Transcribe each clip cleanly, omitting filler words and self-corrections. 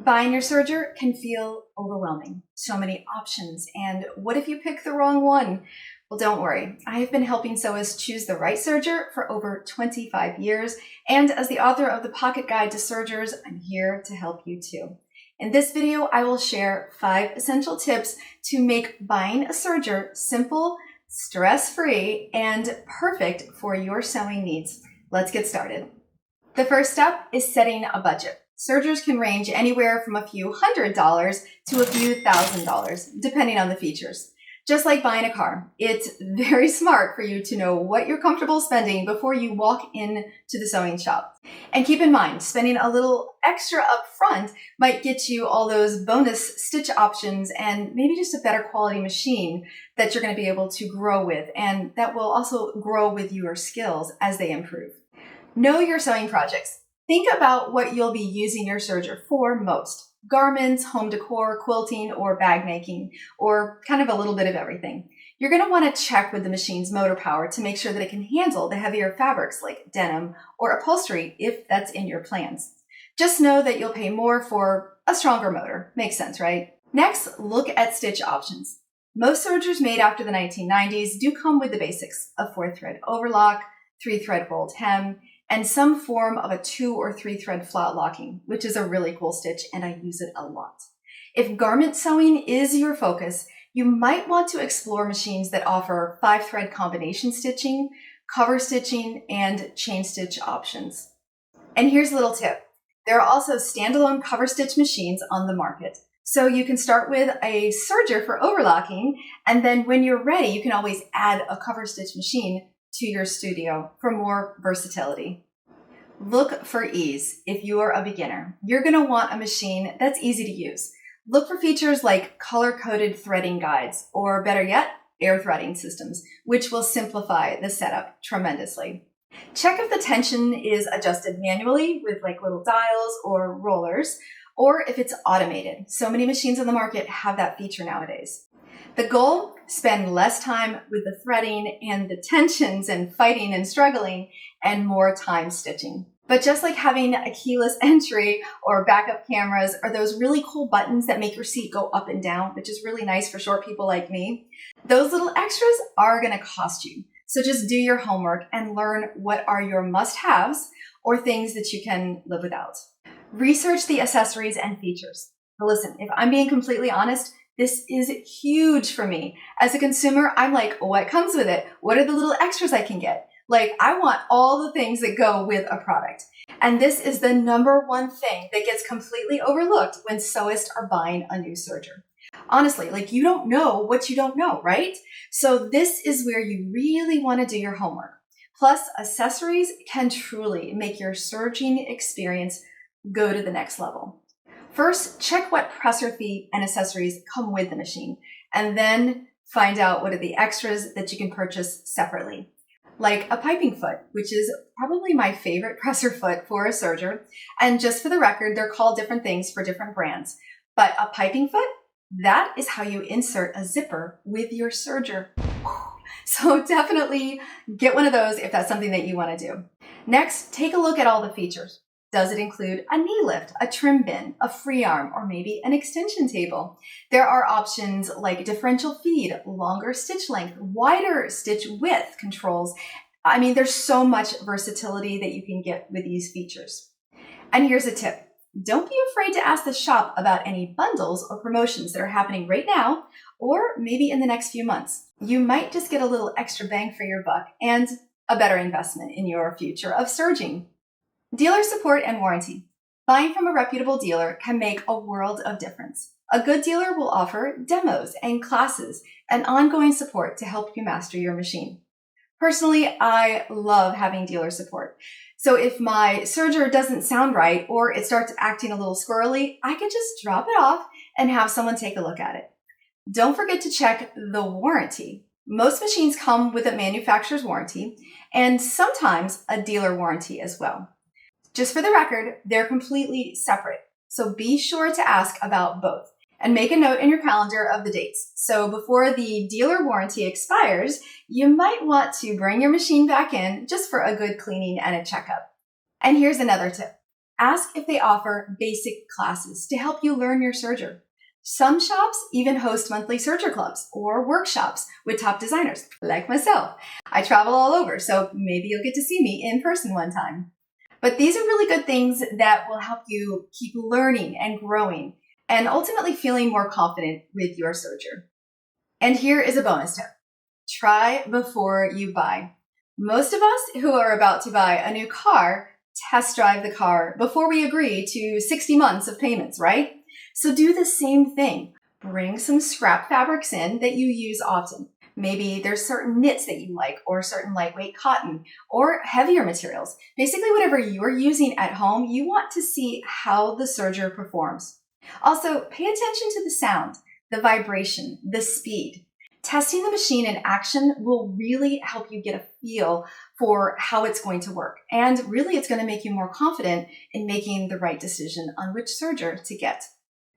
Buying your serger can feel overwhelming. So many options. And what if you pick the wrong one? Well, don't worry. I have been helping sewists choose the right serger for over 25 years. And as the author of the Pocket Guide to Sergers, I'm here to help you too. In this video, I will share 5 essential tips to make buying a serger simple, stress-free, and perfect for your sewing needs. Let's get started. The first step is setting a budget. Sergers can range anywhere from a few $100s to a few $1,000s, depending on the features. Just like buying a car, it's very smart for you to know what you're comfortable spending before you walk into the sewing shop. And keep in mind, spending a little extra up front might get you all those bonus stitch options and maybe just a better quality machine that you're going to be able to grow with, and that will also grow with your skills as they improve. Know your sewing projects. Think about what you'll be using your serger for most. Garments, home decor, quilting, or bag making, or kind of a little bit of everything. You're going to want to check with the machine's motor power to make sure that it can handle the heavier fabrics like denim or upholstery if that's in your plans. Just know that you'll pay more for a stronger motor. Makes sense, right? Next, look at stitch options. Most sergers made after the 1990s do come with the basics: a 4-thread overlock, 3-thread rolled hem, and some form of a 2 or 3-thread flat locking, which is a really cool stitch, and I use it a lot. If garment sewing is your focus, you might want to explore machines that offer 5-thread combination stitching, cover stitching, and chain stitch options. And here's a little tip. There are also standalone cover stitch machines on the market. So you can start with a serger for overlocking, and then when you're ready, you can always add a cover stitch machine to your studio for more versatility. Look for ease. If you are a beginner, you're going to want a machine that's easy to use. Look for features like color-coded threading guides, or better yet, air threading systems, which will simplify the setup tremendously. Check if the tension is adjusted manually with like little dials or rollers, or if it's automated. So many machines on the market have that feature nowadays. The goal? Spend less time with the threading and the tensions and fighting and struggling, and more time stitching. But just like having a keyless entry or backup cameras or those really cool buttons that make your seat go up and down, which is really nice for short people like me, those little extras are going to cost you. So just do your homework and learn what are your must-haves or things that you can live without. Research the accessories and features. But listen, if I'm being completely honest, this is huge for me. As a consumer, I'm like, what comes with it? What are the little extras I can get? Like, I want all the things that go with a product. And this is the number one thing that gets completely overlooked when sewists are buying a new serger. Honestly, like, you don't know what you don't know, right? So this is where you really want to do your homework. Plus, accessories can truly make your serging experience go to the next level. First, check what presser feet and accessories come with the machine, and then find out what are the extras that you can purchase separately. Like a piping foot, which is probably my favorite presser foot for a serger. And just for the record, they're called different things for different brands. But a piping foot, that is how you insert a zipper with your serger. So definitely get one of those if that's something that you want to do. Next, take a look at all the features. Does it include a knee lift, a trim bin, a free arm, or maybe an extension table? There are options like differential feed, longer stitch length, wider stitch width controls. I mean, there's so much versatility that you can get with these features. And here's a tip. Don't be afraid to ask the shop about any bundles or promotions that are happening right now, or maybe in the next few months. You might just get a little extra bang for your buck and a better investment in your future of serging. Dealer support and warranty. Buying from a reputable dealer can make a world of difference. A good dealer will offer demos and classes and ongoing support to help you master your machine. Personally, I love having dealer support. So if my serger doesn't sound right or it starts acting a little squirrely, I can just drop it off and have someone take a look at it. Don't forget to check the warranty. Most machines come with a manufacturer's warranty and sometimes a dealer warranty as well. Just for the record, they're completely separate, so be sure to ask about both. And make a note in your calendar of the dates. So before the dealer warranty expires, you might want to bring your machine back in just for a good cleaning and a checkup. And here's another tip. Ask if they offer basic classes to help you learn your serger. Some shops even host monthly serger clubs or workshops with top designers, like myself. I travel all over, so maybe you'll get to see me in person one time. But these are really good things that will help you keep learning and growing and ultimately feeling more confident with your serger. And here is a bonus tip. Try before you buy. Most of us who are about to buy a new car test drive the car before we agree to 60 months of payments, right? So do the same thing. Bring some scrap fabrics in that you use often. Maybe there's certain knits that you like, or certain lightweight cotton, or heavier materials. Basically, whatever you're using at home, you want to see how the serger performs. Also, pay attention to the sound, the vibration, the speed. Testing the machine in action will really help you get a feel for how it's going to work. And really, it's going to make you more confident in making the right decision on which serger to get.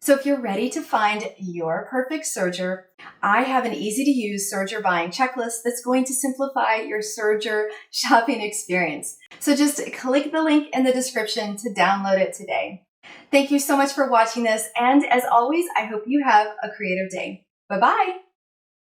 So if you're ready to find your perfect serger, I have an easy-to-use serger buying checklist that's going to simplify your serger shopping experience. So just click the link in the description to download it today. Thank you so much for watching this, and as always, I hope you have a creative day. Bye-bye!